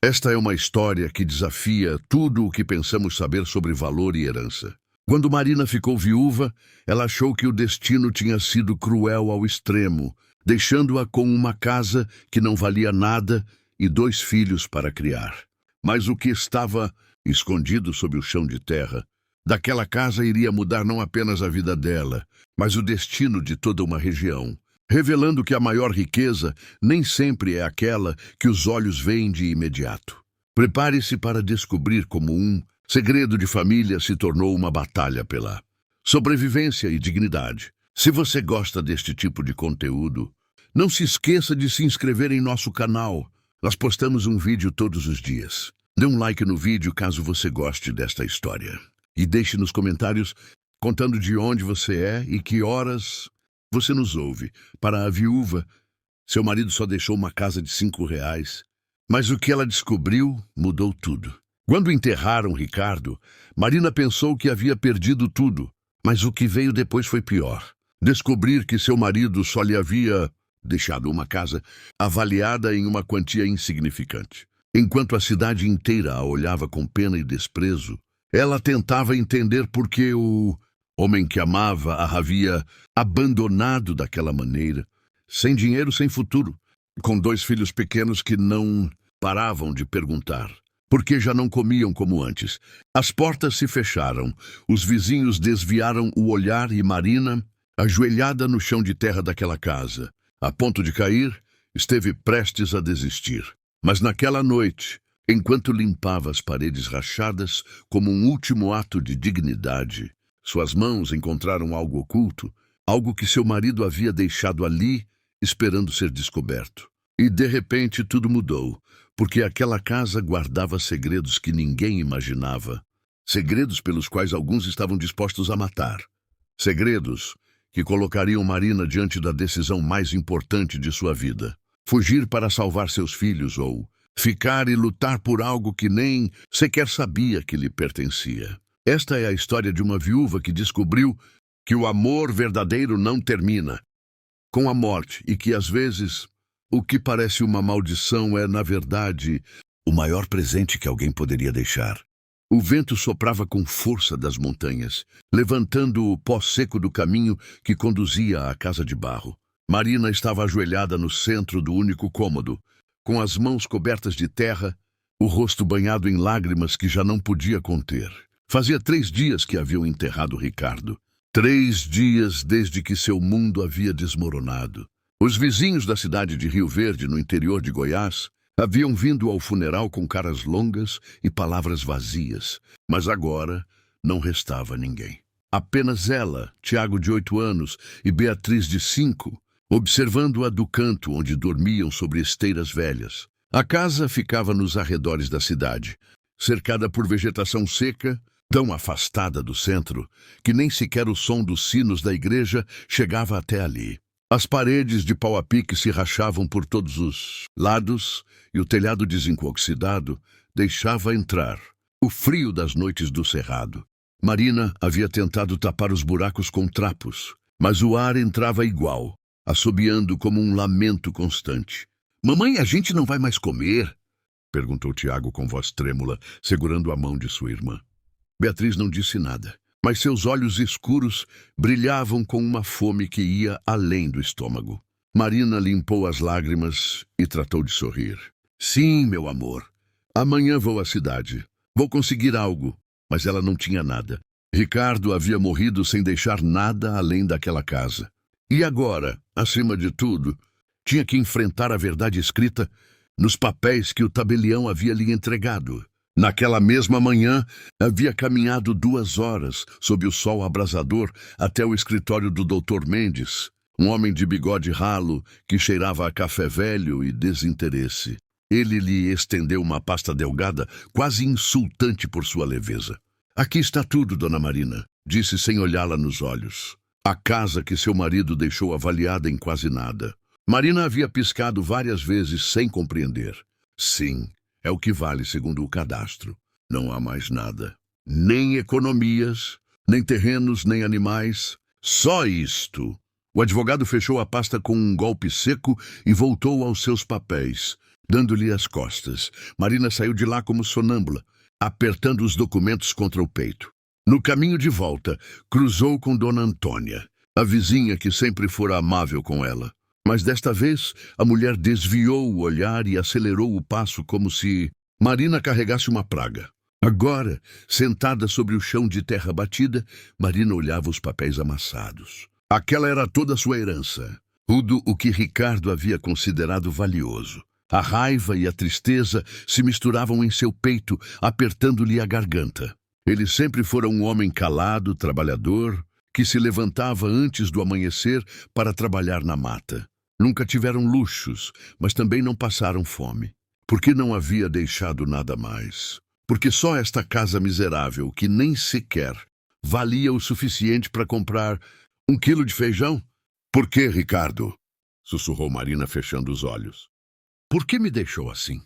Esta é uma história que desafia tudo o que pensamos saber sobre valor e herança. Quando Marina ficou viúva, ela achou que o destino tinha sido cruel ao extremo, deixando-a com uma casa que não valia nada e 2 filhos para criar. Mas o que estava escondido sob o chão de terra daquela casa iria mudar não apenas a vida dela, mas o destino de toda uma região, revelando que a maior riqueza nem sempre é aquela que os olhos veem de imediato. Prepare-se para descobrir como um segredo de família se tornou uma batalha pela sobrevivência e dignidade. Se você gosta deste tipo de conteúdo, não se esqueça de se inscrever em nosso canal. Nós postamos um vídeo todos os dias. Dê um like no vídeo caso você goste desta história. E deixe nos comentários contando de onde você é e que horas você nos ouve. Para a viúva, seu marido só deixou uma casa de R$ 5, mas o que ela descobriu mudou tudo. Quando enterraram Ricardo, Marina pensou que havia perdido tudo, mas o que veio depois foi pior. Descobrir que seu marido só lhe havia deixado uma casa avaliada em uma quantia insignificante. Enquanto a cidade inteira a olhava com pena e desprezo, ela tentava entender por que o homem que amava a havia abandonado daquela maneira, sem dinheiro, sem futuro, com 2 filhos pequenos que não paravam de perguntar, porque já não comiam como antes. As portas se fecharam, os vizinhos desviaram o olhar e Marina, ajoelhada no chão de terra daquela casa, a ponto de cair, esteve prestes a desistir. Mas naquela noite, enquanto limpava as paredes rachadas como um último ato de dignidade, suas mãos encontraram algo oculto, algo que seu marido havia deixado ali, esperando ser descoberto. E de repente tudo mudou, porque aquela casa guardava segredos que ninguém imaginava. Segredos pelos quais alguns estavam dispostos a matar. Segredos que colocariam Marina diante da decisão mais importante de sua vida. Fugir para salvar seus filhos ou ficar e lutar por algo que nem sequer sabia que lhe pertencia. Esta é a história de uma viúva que descobriu que o amor verdadeiro não termina com a morte e que, às vezes, o que parece uma maldição é, na verdade, o maior presente que alguém poderia deixar. O vento soprava com força das montanhas, levantando o pó seco do caminho que conduzia à casa de barro. Marina estava ajoelhada no centro do único cômodo, com as mãos cobertas de terra, o rosto banhado em lágrimas que já não podia conter. Fazia 3 dias que haviam enterrado Ricardo. 3 dias desde que seu mundo havia desmoronado. Os vizinhos da cidade de Rio Verde, no interior de Goiás, haviam vindo ao funeral com caras longas e palavras vazias, mas agora não restava ninguém. Apenas ela, Tiago de 8 anos e Beatriz de 5, observando-a do canto onde dormiam sobre esteiras velhas. A casa ficava nos arredores da cidade, cercada por vegetação seca, tão afastada do centro, que nem sequer o som dos sinos da igreja chegava até ali. As paredes de pau a pique se rachavam por todos os lados e o telhado de zinco oxidado deixava entrar o frio das noites do cerrado. Marina havia tentado tapar os buracos com trapos, mas o ar entrava igual, assobiando como um lamento constante. "Mamãe, a gente não vai mais comer?" perguntou Tiago com voz trêmula, segurando a mão de sua irmã. Beatriz não disse nada, mas seus olhos escuros brilhavam com uma fome que ia além do estômago. Marina limpou as lágrimas e tratou de sorrir. "Sim, meu amor. Amanhã vou à cidade. Vou conseguir algo." Mas ela não tinha nada. Ricardo havia morrido sem deixar nada além daquela casa. E agora, acima de tudo, tinha que enfrentar a verdade escrita nos papéis que o tabelião havia lhe entregado. Naquela mesma manhã, havia caminhado 2 horas, sob o sol abrasador, até o escritório do Dr. Mendes, um homem de bigode ralo que cheirava a café velho e desinteresse. Ele lhe estendeu uma pasta delgada, quase insultante por sua leveza. "Aqui está tudo, dona Marina", disse sem olhá-la nos olhos. A casa que seu marido deixou avaliada em quase nada. Marina havia piscado várias vezes sem compreender. Sim. É o que vale segundo o cadastro. Não há mais nada. Nem economias, nem terrenos, nem animais. Só isto. O advogado fechou a pasta com um golpe seco e voltou aos seus papéis. dando-lhe as costas. Marina saiu de lá como sonâmbula, apertando os documentos contra o peito. No caminho de volta, cruzou com Dona Antônia, a vizinha que sempre fora amável com ela. Mas desta vez, a mulher desviou o olhar e acelerou o passo como se Marina carregasse uma praga. Agora, sentada sobre o chão de terra batida, Marina olhava os papéis amassados. Aquela era toda a sua herança, tudo o que Ricardo havia considerado valioso. A raiva e a tristeza se misturavam em seu peito, apertando-lhe a garganta. Ele sempre fora um homem calado, trabalhador, que se levantava antes do amanhecer para trabalhar na mata. Nunca tiveram luxos, mas também não passaram fome. Porque não havia deixado nada mais. Porque só esta casa miserável, que nem sequer valia o suficiente para comprar 1 quilo de feijão? Por que, Ricardo? Sussurrou Marina, fechando os olhos. Por que me deixou assim?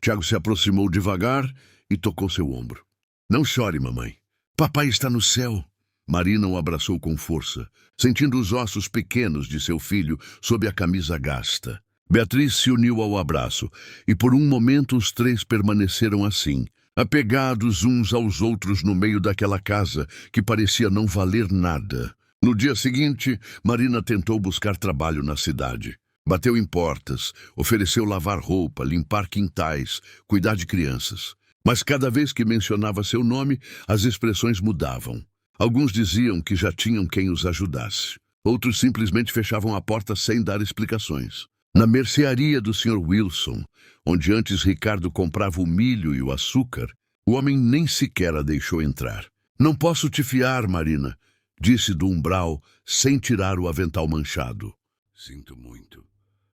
Tiago se aproximou devagar e tocou seu ombro. Não chore, mamãe. Papai está no céu. Marina o abraçou com força, sentindo os ossos pequenos de seu filho sob a camisa gasta. Beatriz se uniu ao abraço, e por um momento os três permaneceram assim, apegados uns aos outros no meio daquela casa que parecia não valer nada. No dia seguinte, Marina tentou buscar trabalho na cidade. Bateu em portas, ofereceu lavar roupa, limpar quintais, cuidar de crianças. Mas cada vez que mencionava seu nome, as expressões mudavam. Alguns diziam que já tinham quem os ajudasse. Outros simplesmente fechavam a porta sem dar explicações. Na mercearia do Sr. Wilson, onde antes Ricardo comprava o milho e o açúcar, o homem nem sequer a deixou entrar. Não posso te fiar, Marina, disse do umbral, sem tirar o avental manchado. Sinto muito.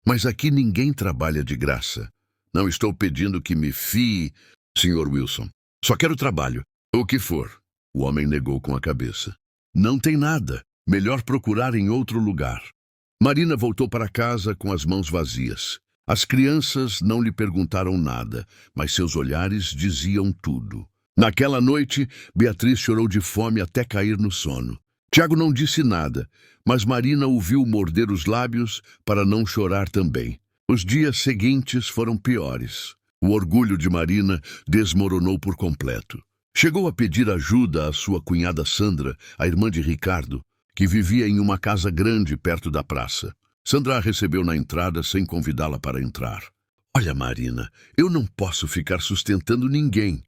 Mas aqui ninguém trabalha de graça. Não estou pedindo que me fie, Sr. Wilson. Só quero trabalho. O que for. O homem negou com a cabeça. Não tem nada. Melhor procurar em outro lugar. Marina voltou para casa com as mãos vazias. As crianças não lhe perguntaram nada, mas seus olhares diziam tudo. Naquela noite, Beatriz chorou de fome até cair no sono. Tiago não disse nada, mas Marina o viu morder os lábios para não chorar também. Os dias seguintes foram piores. O orgulho de Marina desmoronou por completo. Chegou a pedir ajuda à sua cunhada Sandra, a irmã de Ricardo, que vivia em uma casa grande perto da praça. Sandra a recebeu na entrada sem convidá-la para entrar. Olha, Marina, eu não posso ficar sustentando ninguém,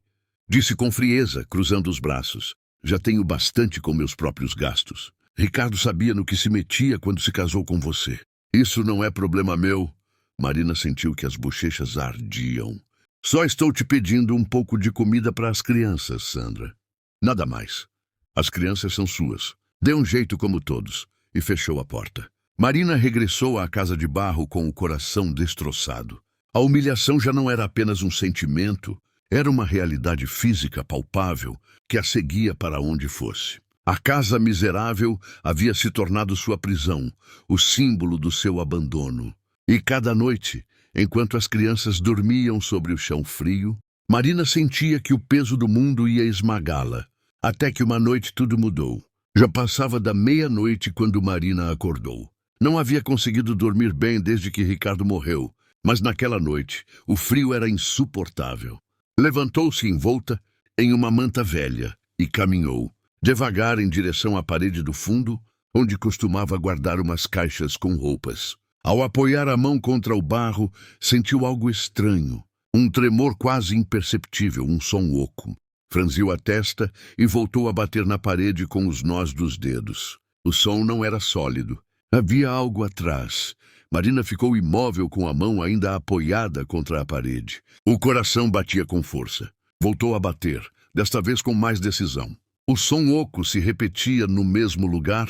disse com frieza, cruzando os braços. Já tenho bastante com meus próprios gastos. Ricardo sabia no que se metia quando se casou com você. Isso não é problema meu. Marina sentiu que as bochechas ardiam. Só estou te pedindo um pouco de comida para as crianças, Sandra. Nada mais. As crianças são suas. Dê um jeito como todos. E fechou a porta. Marina regressou à casa de barro com o coração destroçado. A humilhação já não era apenas um sentimento, era uma realidade física palpável que a seguia para onde fosse. A casa miserável havia se tornado sua prisão, o símbolo do seu abandono. E cada noite, enquanto as crianças dormiam sobre o chão frio, Marina sentia que o peso do mundo ia esmagá-la. Até que uma noite tudo mudou. Já passava da meia-noite quando Marina acordou. Não havia conseguido dormir bem desde que Ricardo morreu, mas naquela noite o frio era insuportável. Levantou-se envolta em uma manta velha e caminhou, devagar em direção à parede do fundo, onde costumava guardar umas caixas com roupas. Ao apoiar a mão contra o barro, sentiu algo estranho, um tremor quase imperceptível, um som oco. Franziu a testa e voltou a bater na parede com os nós dos dedos. O som não era sólido. Havia algo atrás. Marina ficou imóvel com a mão ainda apoiada contra a parede. O coração batia com força. Voltou a bater, desta vez com mais decisão. O som oco se repetia no mesmo lugar,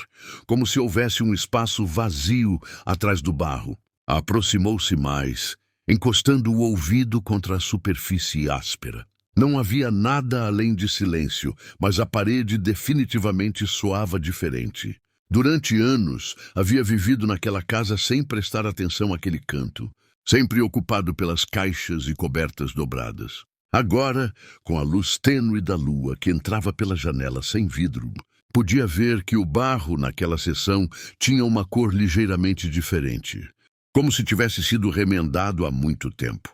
como se houvesse um espaço vazio atrás do barro. Aproximou-se mais, encostando o ouvido contra a superfície áspera. Não havia nada além de silêncio, mas a parede definitivamente soava diferente. Durante anos, havia vivido naquela casa sem prestar atenção àquele canto, sempre ocupado pelas caixas e cobertas dobradas. Agora, com a luz tênue da lua que entrava pela janela sem vidro, podia ver que o barro naquela seção tinha uma cor ligeiramente diferente, como se tivesse sido remendado há muito tempo.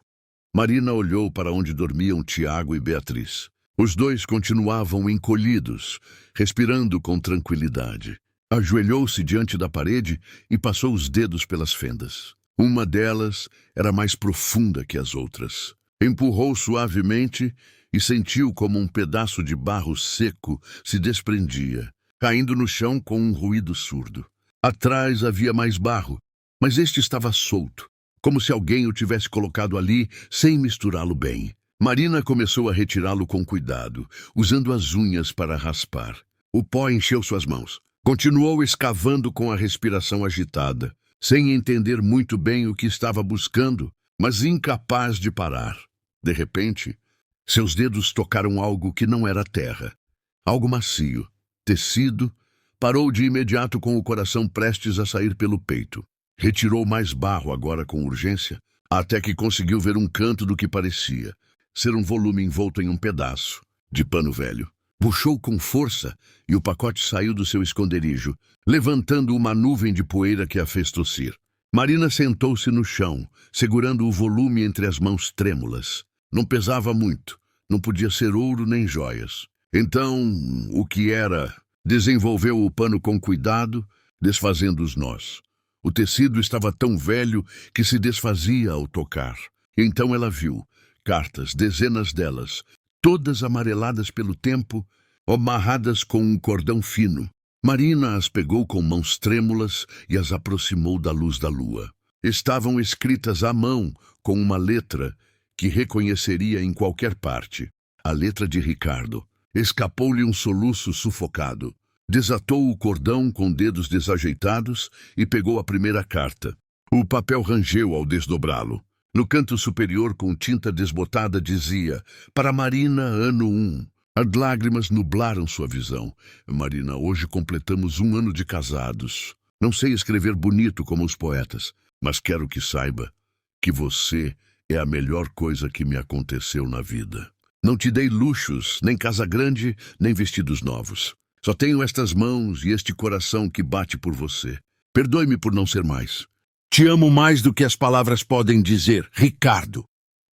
Marina olhou para onde dormiam Tiago e Beatriz. Os dois continuavam encolhidos, respirando com tranquilidade. Ajoelhou-se diante da parede e passou os dedos pelas fendas. Uma delas era mais profunda que as outras. Empurrou suavemente e sentiu como um pedaço de barro seco se desprendia, caindo no chão com um ruído surdo. Atrás havia mais barro, mas este estava solto, como se alguém o tivesse colocado ali sem misturá-lo bem. Marina começou a retirá-lo com cuidado, usando as unhas para raspar. O pó encheu suas mãos. Continuou escavando com a respiração agitada, sem entender muito bem o que estava buscando, mas incapaz de parar. De repente, seus dedos tocaram algo que não era terra. Algo macio, tecido. Parou de imediato com o coração prestes a sair pelo peito. Retirou mais barro agora com urgência, até que conseguiu ver um canto do que parecia ser um volume envolto em um pedaço de pano velho. Puxou com força e o pacote saiu do seu esconderijo, levantando uma nuvem de poeira que a fez tossir. Marina sentou-se no chão, segurando o volume entre as mãos trêmulas. Não pesava muito, não podia ser ouro nem joias. Então, o que era? Desenvolveu o pano com cuidado, desfazendo os nós. O tecido estava tão velho que se desfazia ao tocar. Então ela viu cartas, dezenas delas, todas amareladas pelo tempo, amarradas com um cordão fino. Marina as pegou com mãos trêmulas e as aproximou da luz da lua. Estavam escritas à mão, com uma letra que reconheceria em qualquer parte. A letra de Ricardo. Escapou-lhe um soluço sufocado. Desatou o cordão com dedos desajeitados e pegou a primeira carta. O papel rangeu ao desdobrá-lo. No canto superior, com tinta desbotada, dizia: para Marina, ano 1. As lágrimas nublaram sua visão. Marina, hoje completamos 1 ano de casados. Não sei escrever bonito como os poetas, mas quero que saiba que você é a melhor coisa que me aconteceu na vida. Não te dei luxos, nem casa grande, nem vestidos novos. Só tenho estas mãos e este coração que bate por você. Perdoe-me por não ser mais. Te amo mais do que as palavras podem dizer, Ricardo.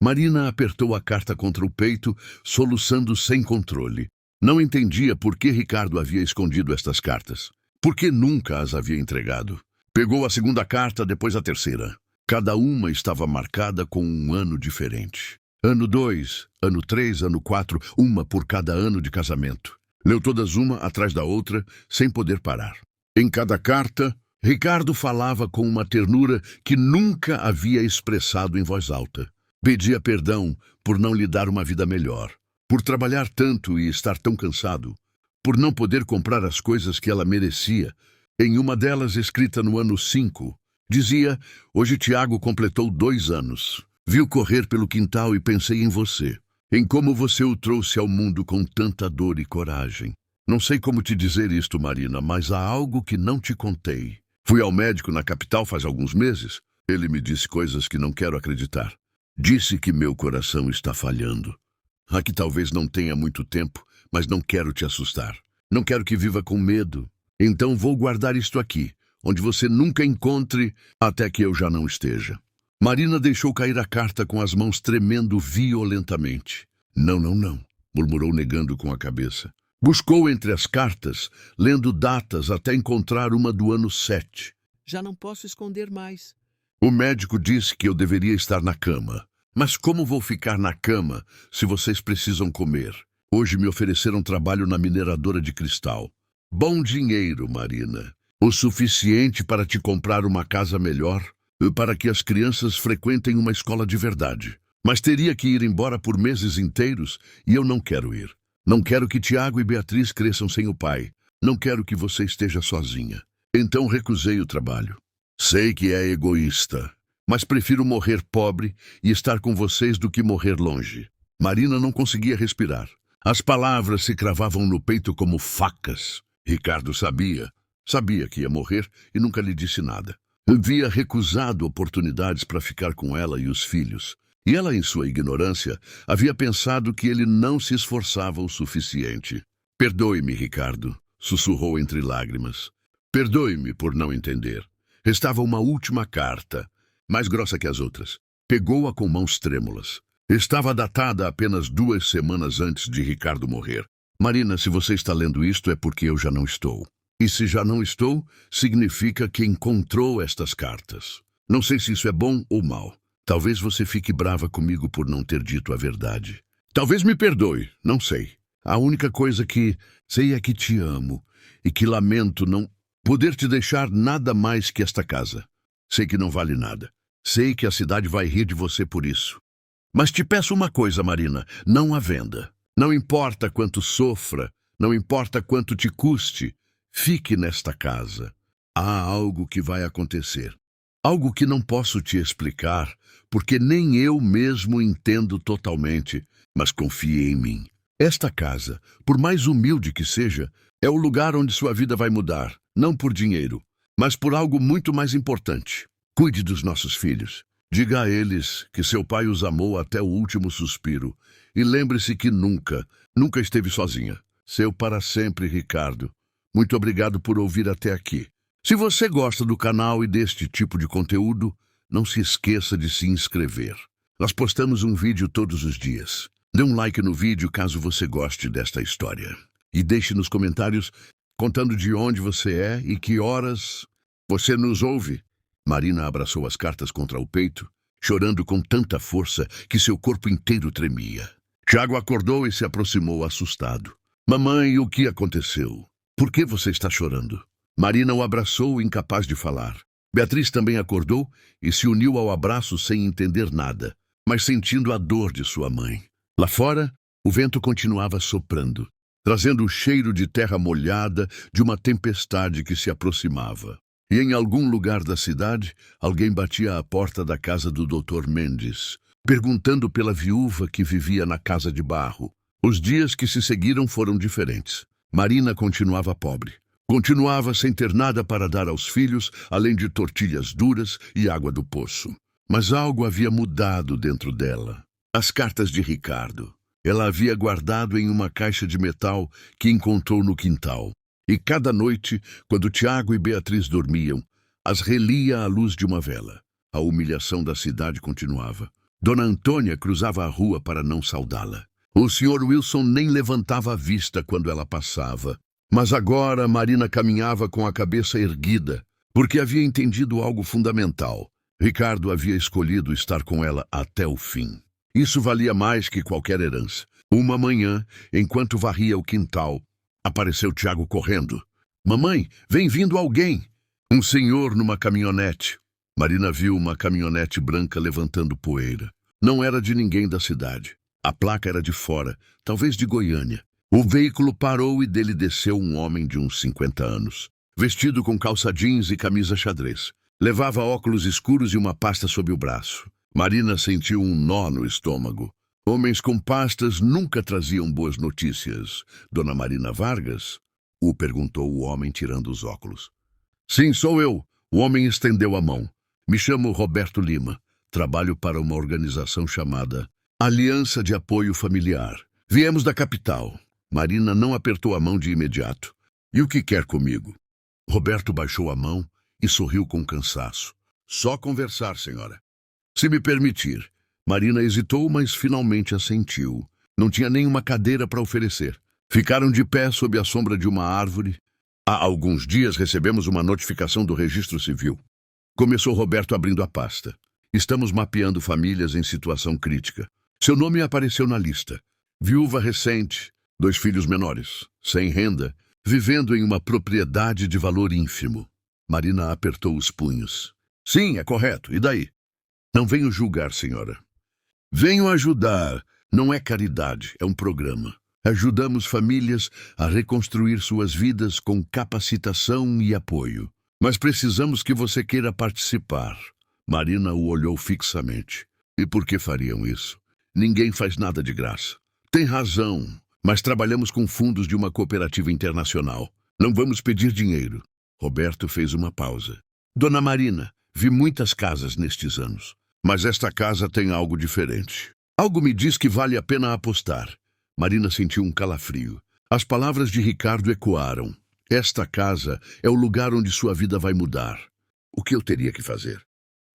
Marina apertou a carta contra o peito, soluçando sem controle. Não entendia por que Ricardo havia escondido estas cartas. Por que nunca as havia entregado? Pegou a segunda carta, depois a terceira. Cada uma estava marcada com um ano diferente. Ano 2, ano 3, ano 4, uma por cada ano de casamento. Leu todas uma atrás da outra, sem poder parar. Em cada carta, Ricardo falava com uma ternura que nunca havia expressado em voz alta. Pedia perdão por não lhe dar uma vida melhor, por trabalhar tanto e estar tão cansado, por não poder comprar as coisas que ela merecia. Em uma delas, escrita no ano 5, dizia: hoje Tiago completou 2 anos. Viu correr pelo quintal e pensei em você, em como você o trouxe ao mundo com tanta dor e coragem. Não sei como te dizer isto, Marina, mas há algo que não te contei. Fui ao médico na capital faz alguns meses. Ele me disse coisas que não quero acreditar. Disse que meu coração está falhando. Aqui talvez não tenha muito tempo, mas não quero te assustar. Não quero que viva com medo. Então vou guardar isto aqui, onde você nunca encontre até que eu já não esteja. Marina deixou cair a carta com as mãos tremendo violentamente. Não, murmurou negando com a cabeça. Buscou entre as cartas, lendo datas até encontrar uma do ano 7. Já não posso esconder mais. O médico disse que eu deveria estar na cama. Mas como vou ficar na cama se vocês precisam comer? Hoje me ofereceram trabalho na mineradora de cristal. Bom dinheiro, Marina. O suficiente para te comprar uma casa melhor, para que as crianças frequentem uma escola de verdade. Mas teria que ir embora por meses inteiros e eu não quero ir. Não quero que Tiago e Beatriz cresçam sem o pai. Não quero que você esteja sozinha. Então recusei o trabalho. Sei que é egoísta, mas prefiro morrer pobre e estar com vocês do que morrer longe. Marina não conseguia respirar. As palavras se cravavam no peito como facas. Ricardo sabia que ia morrer e nunca lhe disse nada. Havia recusado oportunidades para ficar com ela e os filhos. E ela, em sua ignorância, havia pensado que ele não se esforçava o suficiente. Perdoe-me, Ricardo, sussurrou entre lágrimas. Perdoe-me por não entender. Restava uma última carta, mais grossa que as outras. Pegou-a com mãos trêmulas. Estava datada apenas 2 semanas antes de Ricardo morrer. Marina, se você está lendo isto é porque eu já não estou. E se já não estou, significa que encontrou estas cartas. Não sei se isso é bom ou mal. Talvez você fique brava comigo por não ter dito a verdade. Talvez me perdoe, não sei. A única coisa que sei é que te amo e que lamento não poder te deixar nada mais que esta casa. Sei que não vale nada. Sei que a cidade vai rir de você por isso. Mas te peço uma coisa, Marina, não a venda. Não importa quanto sofra, não importa quanto te custe, fique nesta casa. Há algo que vai acontecer. Algo que não posso te explicar, porque nem eu mesmo entendo totalmente, mas confie em mim. Esta casa, por mais humilde que seja, é o lugar onde sua vida vai mudar, não por dinheiro, mas por algo muito mais importante. Cuide dos nossos filhos. Diga a eles que seu pai os amou até o último suspiro. E lembre-se que nunca esteve sozinha. Seu para sempre, Ricardo. Muito obrigado por ouvir até aqui. Se você gosta do canal e deste tipo de conteúdo, não se esqueça de se inscrever. Nós postamos um vídeo todos os dias. Dê um like no vídeo caso você goste desta história. E deixe nos comentários contando de onde você é e que horas você nos ouve. Marina abraçou as cartas contra o peito, chorando com tanta força que seu corpo inteiro tremia. Tiago acordou e se aproximou assustado. Mamãe, o que aconteceu? Por que você está chorando? Marina o abraçou, incapaz de falar. Beatriz também acordou e se uniu ao abraço sem entender nada, mas sentindo a dor de sua mãe. Lá fora, o vento continuava soprando, trazendo o cheiro de terra molhada de uma tempestade que se aproximava. E em algum lugar da cidade, alguém batia à porta da casa do Dr. Mendes, perguntando pela viúva que vivia na casa de barro. Os dias que se seguiram foram diferentes. Marina continuava pobre. Continuava sem ter nada para dar aos filhos, além de tortilhas duras e água do poço. Mas algo havia mudado dentro dela. As cartas de Ricardo. Ela havia guardado em uma caixa de metal que encontrou no quintal. E cada noite, quando Tiago e Beatriz dormiam, as relia à luz de uma vela. A humilhação da cidade continuava. Dona Antônia cruzava a rua para não saudá-la. O Sr. Wilson nem levantava a vista quando ela passava. Mas agora Marina caminhava com a cabeça erguida, porque havia entendido algo fundamental. Ricardo havia escolhido estar com ela até o fim. Isso valia mais que qualquer herança. Uma manhã, enquanto varria o quintal, apareceu Tiago correndo. Mamãe, vem vindo alguém! Um senhor numa caminhonete. Marina viu uma caminhonete branca levantando poeira. Não era de ninguém da cidade. A placa era de fora, talvez de Goiânia. O veículo parou e dele desceu um homem de uns 50 anos, vestido com calça jeans e camisa xadrez. Levava óculos escuros e uma pasta sob o braço. Marina sentiu um nó no estômago. Homens com pastas nunca traziam boas notícias. Dona Marina Vargas? O perguntou o homem tirando os óculos. Sim, sou eu. O homem estendeu a mão. Me chamo Roberto Lima. Trabalho para uma organização chamada Aliança de Apoio Familiar. Viemos da capital. Marina não apertou a mão de imediato. E o que quer comigo? Roberto baixou a mão e sorriu com cansaço. Só conversar, senhora. Se me permitir. Marina hesitou, mas finalmente assentiu. Não tinha nenhuma cadeira para oferecer. Ficaram de pé sob a sombra de uma árvore. Há alguns dias recebemos uma notificação do Registro Civil. Começou Roberto abrindo a pasta. Estamos mapeando famílias em situação crítica. Seu nome apareceu na lista. Viúva recente, 2 filhos menores, sem renda, vivendo em uma propriedade de valor ínfimo. Marina apertou os punhos. Sim, é correto. E daí? Não venho julgar, senhora. Venho ajudar. Não é caridade, é um programa. Ajudamos famílias a reconstruir suas vidas com capacitação e apoio. Mas precisamos que você queira participar. Marina o olhou fixamente. E por que fariam isso? Ninguém faz nada de graça. Tem razão, mas trabalhamos com fundos de uma cooperativa internacional. Não vamos pedir dinheiro. Roberto fez uma pausa. Dona Marina, vi muitas casas nestes anos. Mas esta casa tem algo diferente. Algo me diz que vale a pena apostar. Marina sentiu um calafrio. As palavras de Ricardo ecoaram. Esta casa é o lugar onde sua vida vai mudar. O que eu teria que fazer?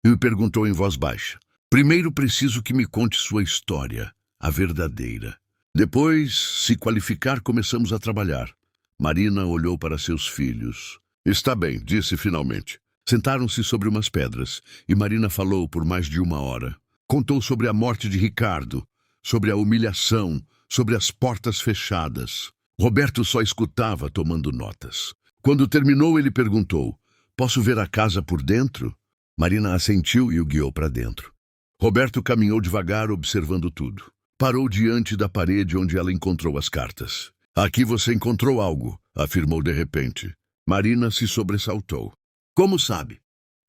Ele perguntou em voz baixa. Primeiro preciso que me conte sua história, a verdadeira. Depois, se qualificar, começamos a trabalhar. Marina olhou para seus filhos. Está bem, disse finalmente. Sentaram-se sobre umas pedras, e Marina falou por mais de 1 hora. Contou sobre a morte de Ricardo, sobre a humilhação, sobre as portas fechadas. Roberto só escutava, tomando notas. Quando terminou, ele perguntou: "Posso ver a casa por dentro?" Marina assentiu e o guiou para dentro. Roberto caminhou devagar, observando tudo. Parou diante da parede onde ela encontrou as cartas. "Aqui você encontrou algo", afirmou de repente. Marina se sobressaltou. "Como sabe?"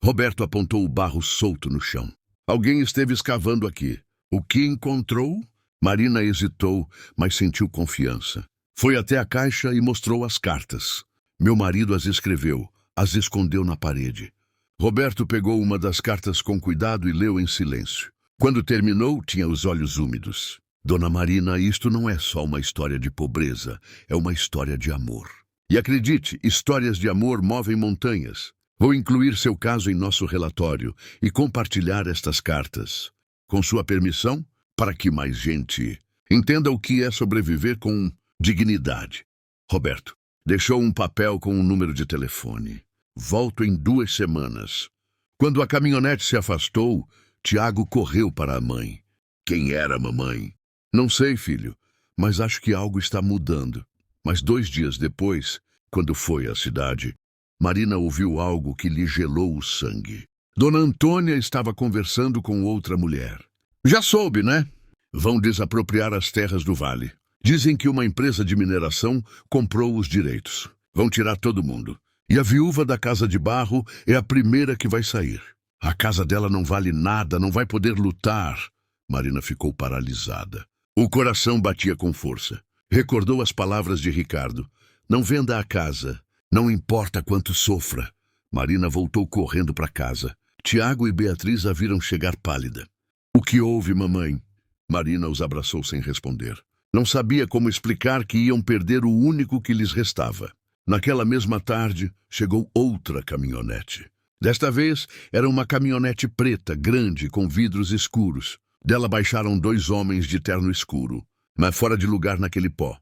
Roberto apontou o barro solto no chão. "Alguém esteve escavando aqui." "O que encontrou?" Marina hesitou, mas sentiu confiança. Foi até a caixa e mostrou as cartas. "Meu marido as escreveu, as escondeu na parede." Roberto pegou uma das cartas com cuidado e leu em silêncio. Quando terminou, tinha os olhos úmidos. "Dona Marina, isto não é só uma história de pobreza, é uma história de amor. E acredite, histórias de amor movem montanhas. Vou incluir seu caso em nosso relatório e compartilhar estas cartas. Com sua permissão, para que mais gente entenda o que é sobreviver com dignidade." Roberto deixou um papel com um número de telefone. "Volto em 2 semanas." Quando a caminhonete se afastou, Tiago correu para a mãe. "Quem era a mamãe?" "Não sei, filho, mas acho que algo está mudando." Mas 2 dias depois, quando foi à cidade, Marina ouviu algo que lhe gelou o sangue. Dona Antônia estava conversando com outra mulher. "Já soube, né? Vão desapropriar as terras do vale. Dizem que uma empresa de mineração comprou os direitos. Vão tirar todo mundo. E a viúva da casa de barro é a primeira que vai sair. A casa dela não vale nada, não vai poder lutar." Marina ficou paralisada. O coração batia com força. Recordou as palavras de Ricardo. "Não venda a casa, não importa quanto sofra." Marina voltou correndo para casa. Tiago e Beatriz a viram chegar pálida. "O que houve, mamãe?" Marina os abraçou sem responder. Não sabia como explicar que iam perder o único que lhes restava. Naquela mesma tarde, chegou outra caminhonete. Desta vez, era uma caminhonete preta, grande, com vidros escuros. Dela baixaram 2 homens de terno escuro, mas fora de lugar naquele pó.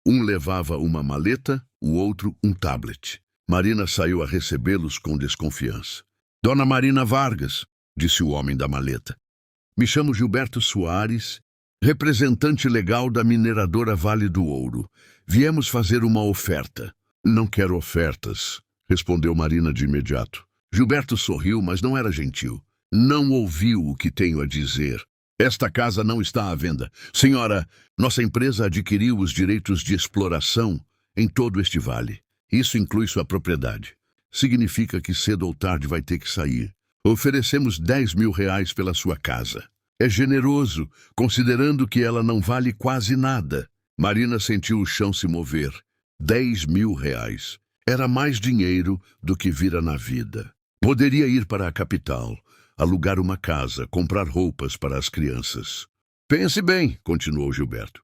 Um levava uma maleta, o outro um tablet. Marina saiu a recebê-los com desconfiança. "Dona Marina Vargas", disse o homem da maleta. "Me chamo Gilberto Soares, representante legal da mineradora Vale do Ouro. Viemos fazer uma oferta." "Não quero ofertas", respondeu Marina de imediato. Gilberto sorriu, mas não era gentil. "Não ouviu o que tenho a dizer. Esta casa não está à venda. Senhora, nossa empresa adquiriu os direitos de exploração em todo este vale. Isso inclui sua propriedade. Significa que cedo ou tarde vai ter que sair. Oferecemos R$10.000 pela sua casa. É generoso, considerando que ela não vale quase nada." Marina sentiu o chão se mover. R$10.000. Era mais dinheiro do que vira na vida. Poderia ir para a capital, alugar uma casa, comprar roupas para as crianças. "Pense bem", continuou Gilberto.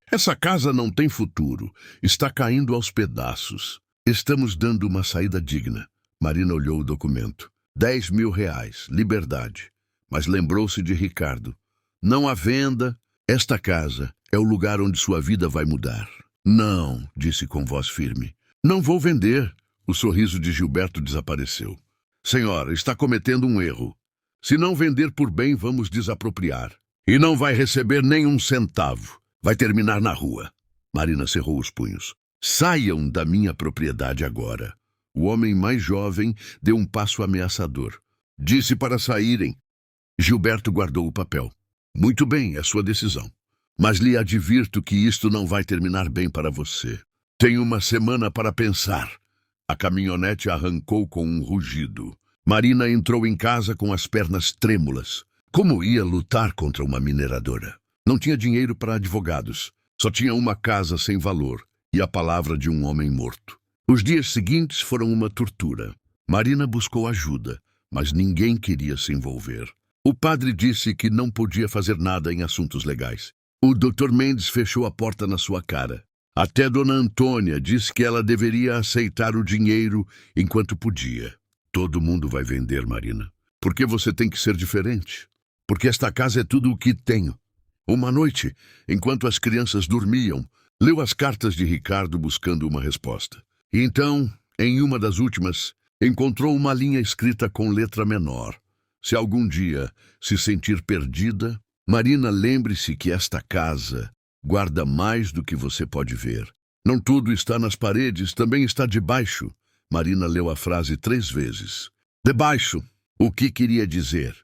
"Essa casa não tem futuro. Está caindo aos pedaços. Estamos dando uma saída digna." Marina olhou o documento. R$10.000, liberdade. Mas lembrou-se de Ricardo. "Não há venda. Esta casa é o lugar onde sua vida vai mudar." "Não", disse com voz firme. "Não vou vender." O sorriso de Gilberto desapareceu. "Senhora, está cometendo um erro. Se não vender por bem, vamos desapropriar. E não vai receber nem um centavo. Vai terminar na rua." Marina cerrou os punhos. "Saiam da minha propriedade agora." O homem mais jovem deu um passo ameaçador. "Disse para saírem." Gilberto guardou o papel. "Muito bem, é sua decisão. Mas lhe advirto que isto não vai terminar bem para você. Tem 1 semana para pensar." A caminhonete arrancou com um rugido. Marina entrou em casa com as pernas trêmulas. Como ia lutar contra uma mineradora? Não tinha dinheiro para advogados. Só tinha uma casa sem valor e a palavra de um homem morto. Os dias seguintes foram uma tortura. Marina buscou ajuda, mas ninguém queria se envolver. O padre disse que não podia fazer nada em assuntos legais. O Dr. Mendes fechou a porta na sua cara. Até Dona Antônia disse que ela deveria aceitar o dinheiro enquanto podia. "Todo mundo vai vender, Marina. Porque você tem que ser diferente." porque esta casa é tudo o que tenho. Uma noite, enquanto as crianças dormiam, leu as cartas de Ricardo buscando uma resposta. E então, em uma das últimas, encontrou uma linha escrita com letra menor. Se algum dia se sentir perdida, Marina, lembre-se que esta casa guarda mais do que você pode ver. Não tudo está nas paredes, também está debaixo. Marina leu a frase 3 vezes. Debaixo. O que queria dizer?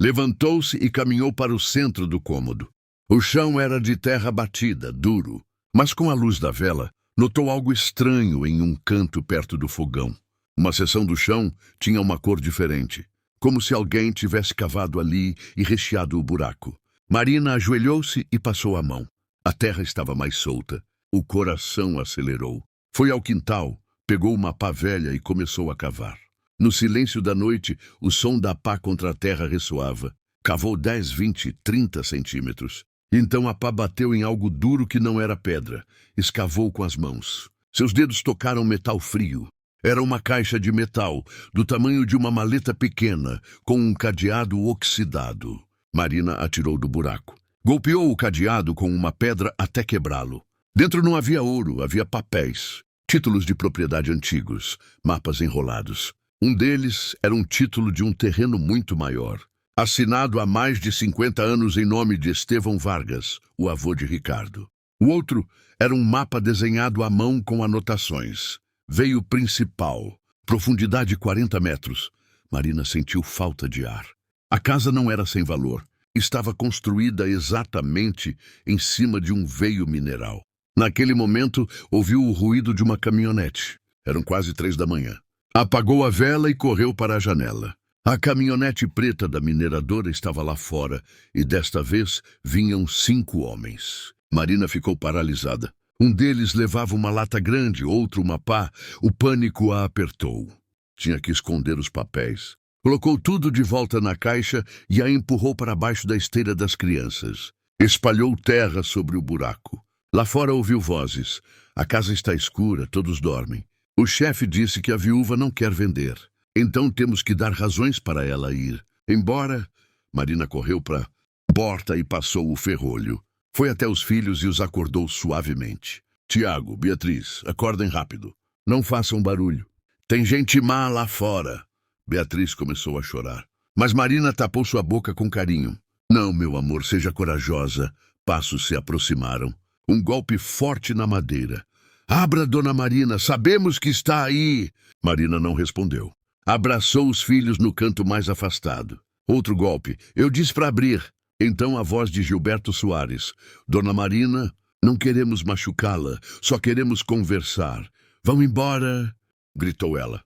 Levantou-se e caminhou para o centro do cômodo. O chão era de terra batida, duro, mas com a luz da vela, notou algo estranho em um canto perto do fogão. Uma seção do chão tinha uma cor diferente, como se alguém tivesse cavado ali e recheado o buraco. Marina ajoelhou-se e passou a mão. A terra estava mais solta. O coração acelerou. Foi ao quintal, pegou uma pá velha e começou a cavar. No silêncio da noite, o som da pá contra a terra ressoava. Cavou 10, 20, 30 centímetros. Então a pá bateu em algo duro que não era pedra. Escavou com as mãos. Seus dedos tocaram metal frio. Era uma caixa de metal, do tamanho de uma maleta pequena, com um cadeado oxidado. Marina atirou do buraco. Golpeou o cadeado com uma pedra até quebrá-lo. Dentro não havia ouro, havia papéis, títulos de propriedade antigos, mapas enrolados. Um deles era um título de um terreno muito maior, assinado há mais de 50 anos em nome de Estevão Vargas, o avô de Ricardo. O outro era um mapa desenhado à mão com anotações. Veio principal, profundidade 40 metros. Marina sentiu falta de ar. A casa não era sem valor. Estava construída exatamente em cima de um veio mineral. Naquele momento, ouviu o ruído de uma caminhonete. Eram quase 3 da manhã. Apagou a vela e correu para a janela. A caminhonete preta da mineradora estava lá fora e desta vez vinham 5 homens. Marina ficou paralisada. Um deles levava uma lata grande, outro uma pá. O pânico a apertou. Tinha que esconder os papéis. Colocou tudo de volta na caixa e a empurrou para baixo da esteira das crianças. Espalhou terra sobre o buraco. Lá fora ouviu vozes. A casa está escura, todos dormem. O chefe disse que a viúva não quer vender. Então temos que dar razões para ela ir. Embora, Marina correu para a porta e passou o ferrolho. Foi até os filhos e os acordou suavemente. Tiago, Beatriz, acordem rápido. Não façam barulho. Tem gente má lá fora. Beatriz começou a chorar. Mas Marina tapou sua boca com carinho. Não, meu amor, seja corajosa. Passos se aproximaram. Um golpe forte na madeira. Abra, dona Marina, sabemos que está aí. Marina não respondeu. Abraçou os filhos no canto mais afastado. Outro golpe. Eu disse para abrir. Então a voz de Gilberto Soares. Dona Marina, não queremos machucá-la, só queremos conversar. Vão embora, gritou ela.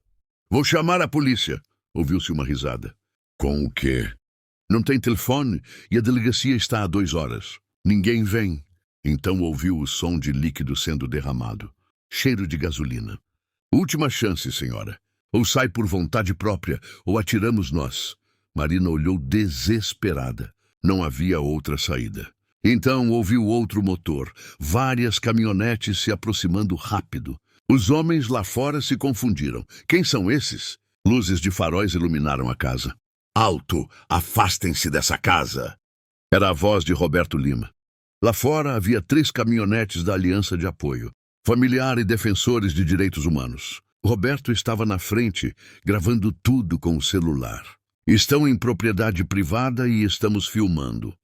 Vou chamar a polícia. Ouviu-se uma risada. Com o quê? Não tem telefone e a delegacia está há 2 horas. Ninguém vem. Então ouviu o som de líquido sendo derramado. Cheiro de gasolina. Última chance, senhora. Ou sai por vontade própria, ou atiramos nós. Marina olhou desesperada. Não havia outra saída. Então ouviu outro motor. Várias caminhonetes se aproximando rápido. Os homens lá fora se confundiram. Quem são esses? Luzes de faróis iluminaram a casa. Alto! Afastem-se dessa casa! Era a voz de Roberto Lima. Lá fora havia 3 caminhonetes da Aliança de Apoio, familiar e defensores de direitos humanos. Roberto estava na frente, gravando tudo com o celular. Estão em propriedade privada e estamos filmando.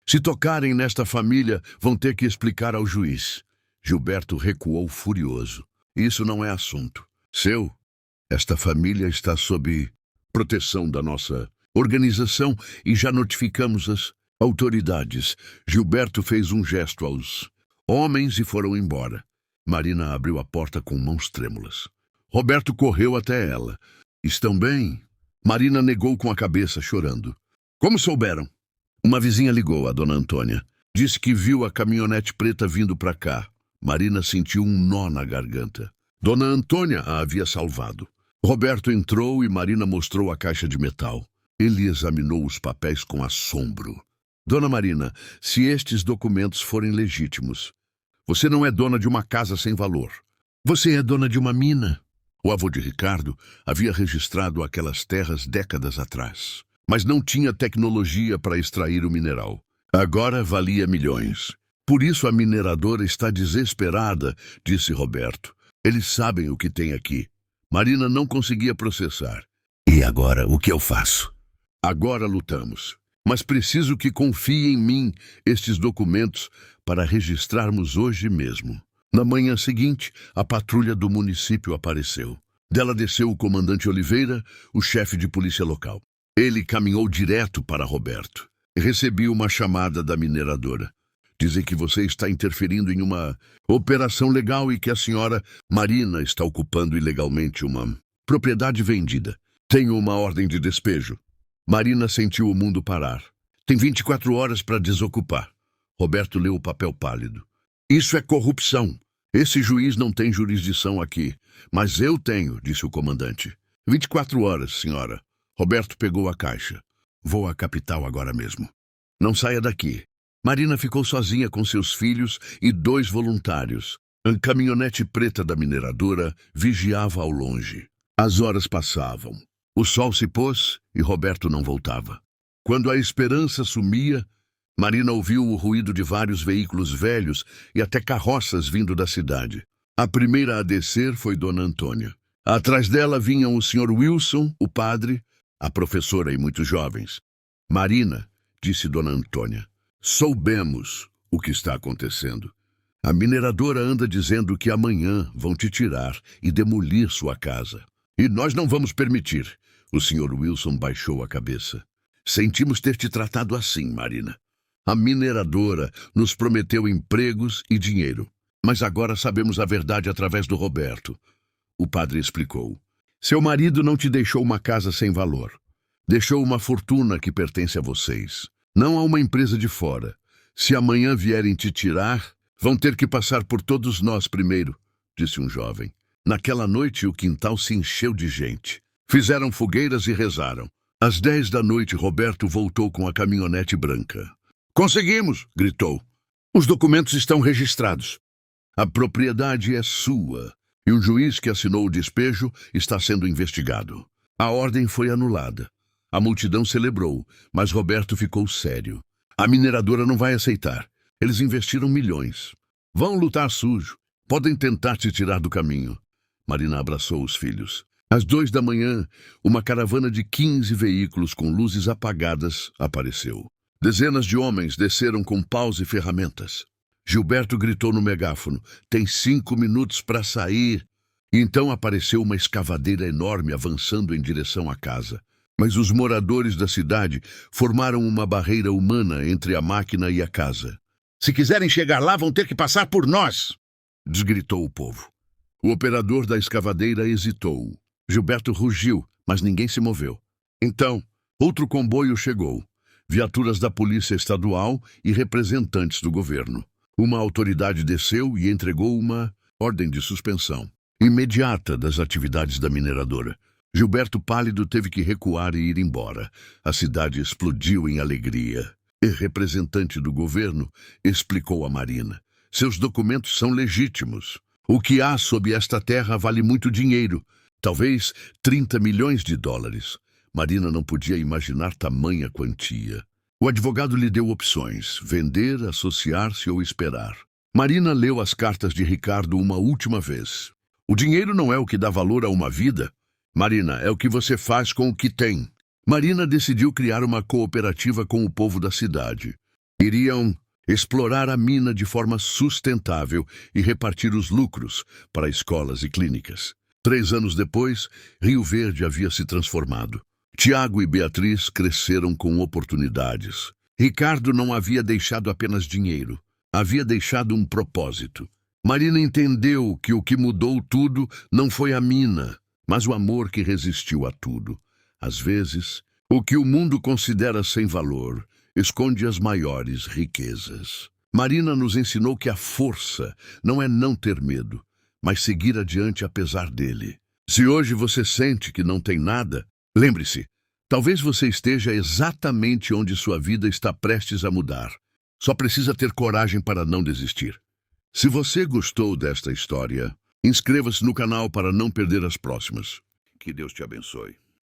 Se tocarem nesta família, vão ter que explicar ao juiz. Gilberto recuou furioso. Isso não é assunto seu. Esta família está sob proteção da nossa organização e já notificamos as autoridades. Gilberto fez um gesto aos homens e foram embora. Marina abriu a porta com mãos trêmulas. Roberto correu até ela. Estão bem? Marina negou com a cabeça, chorando. Como souberam? Uma vizinha ligou, a dona Antônia. Disse que viu a caminhonete preta vindo para cá. Marina sentiu um nó na garganta. Dona Antônia a havia salvado. Roberto entrou e Marina mostrou a caixa de metal. Ele examinou os papéis com assombro. Dona Marina, se estes documentos forem legítimos, você não é dona de uma casa sem valor. Você é dona de uma mina. O avô de Ricardo havia registrado aquelas terras décadas atrás. mas não tinha tecnologia para extrair o mineral. Agora valia milhões. Por isso a mineradora está desesperada, disse Roberto. Eles sabem o que tem aqui. Marina não conseguia processar. E agora, o que eu faço? Agora lutamos. Mas preciso que confie em mim estes documentos para registrarmos hoje mesmo. Na manhã seguinte, a patrulha do município apareceu. Dela desceu o comandante Oliveira, o chefe de polícia local. Ele caminhou direto para Roberto. Recebi uma chamada da mineradora. Dizem que você está interferindo em uma operação legal e que a senhora Marina está ocupando ilegalmente uma propriedade vendida. Tenho uma ordem de despejo. Marina sentiu o mundo parar. Tem 24 horas para desocupar. Roberto leu o papel pálido. Isso é corrupção. Esse juiz não tem jurisdição aqui. Mas eu tenho, disse o comandante. 24 horas, senhora. Roberto pegou a caixa. Vou à capital agora mesmo. Não saia daqui. Marina ficou sozinha com seus filhos e 2 voluntários. A caminhonete preta da mineradora vigiava ao longe. As horas passavam. O sol se pôs e Roberto não voltava. Quando a esperança sumia, Marina ouviu o ruído de vários veículos velhos e até carroças vindo da cidade. A primeira a descer foi Dona Antônia. Atrás dela vinham o Sr. Wilson, o padre, a professora e muitos jovens. Marina, disse Dona Antônia, soubemos o que está acontecendo. A mineradora anda dizendo que amanhã vão te tirar e demolir sua casa. E nós não vamos permitir. O Sr. Wilson baixou a cabeça. Sentimos ter te tratado assim, Marina. A mineradora nos prometeu empregos e dinheiro. Mas agora sabemos a verdade através do Roberto. O padre explicou. Seu marido não te deixou uma casa sem valor. Deixou uma fortuna que pertence a vocês. Não a uma empresa de fora. Se amanhã vierem te tirar, vão ter que passar por todos nós primeiro, disse um jovem. Naquela noite o quintal se encheu de gente. Fizeram fogueiras e rezaram. Às 10 da noite, Roberto voltou com a caminhonete branca. Conseguimos! Gritou. Os documentos estão registrados. A propriedade é sua. E o juiz que assinou o despejo está sendo investigado. A ordem foi anulada. A multidão celebrou, mas Roberto ficou sério. A mineradora não vai aceitar. Eles investiram milhões. Vão lutar sujo. Podem tentar te tirar do caminho. Marina abraçou os filhos. Às 2 da manhã, uma caravana de 15 veículos com luzes apagadas apareceu. Dezenas de homens desceram com paus e ferramentas. Gilberto gritou no megáfono, tem 5 minutos para sair. E então apareceu uma escavadeira enorme avançando em direção à casa. Mas os moradores da cidade formaram uma barreira humana entre a máquina e a casa. Se quiserem chegar lá, vão ter que passar por nós, desgritou o povo. O operador da escavadeira hesitou. Gilberto rugiu, mas ninguém se moveu. Então, outro comboio chegou. Viaturas da Polícia Estadual e representantes do governo. Uma autoridade desceu e entregou uma ordem de suspensão imediata das atividades da mineradora. Gilberto pálido teve que recuar e ir embora. A cidade explodiu em alegria. E representante do governo explicou a Marina. Seus documentos são legítimos. O que há sob esta terra vale muito dinheiro. Talvez 30 milhões de dólares. Marina não podia imaginar tamanha quantia. O advogado lhe deu opções: vender, associar-se ou esperar. Marina leu as cartas de Ricardo uma última vez. O dinheiro não é o que dá valor a uma vida. Marina, é o que você faz com o que tem. Marina decidiu criar uma cooperativa com o povo da cidade. Iriam explorar a mina de forma sustentável e repartir os lucros para escolas e clínicas. 3 anos depois, Rio Verde havia se transformado. Tiago e Beatriz cresceram com oportunidades. Ricardo não havia deixado apenas dinheiro. Havia deixado um propósito. Marina entendeu que o que mudou tudo não foi a mina, mas o amor que resistiu a tudo. Às vezes, o que o mundo considera sem valor esconde as maiores riquezas. Marina nos ensinou que a força não é não ter medo, mas seguir adiante apesar dele. Se hoje você sente que não tem nada, lembre-se, talvez você esteja exatamente onde sua vida está prestes a mudar. Só precisa ter coragem para não desistir. Se você gostou desta história, inscreva-se no canal para não perder as próximas. Que Deus te abençoe.